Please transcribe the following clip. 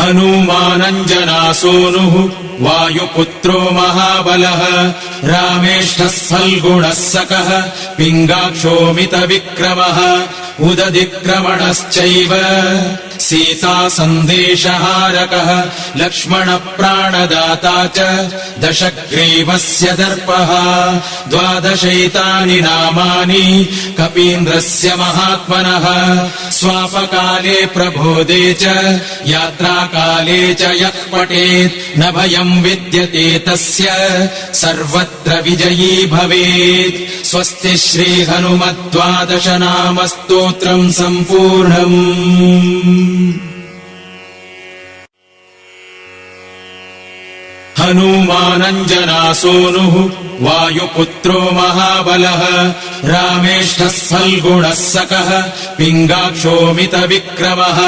हनूमानञ्जनासूनुः वायुपुत्रो महाबलः रामेष्ठः फल्गुणः सकः पिङ्गाक्षोमितविक्रमः उदधिक्रमणश्चैव सीता सन्देशहारकः लक्ष्मणप्राणदाता च दशग्रीवस्य दर्पः 12 नामानि कपीन्द्रस्य महात्मनः स्वापकाले प्रबोधे च यात्राकाले च यः पठेत् न भयम् विद्यते तस्य सर्वत्र विजयी भवेत्। स्वस्ति श्रीहनुमद्12 नाम स्तोत्रम् सम्पूर्णम्। हनूमानञ्जनासूनुः वायुपुत्रो महाबलः रामेष्ठः फल्गुणः सकः पिङ्गाक्षोमितविक्रमः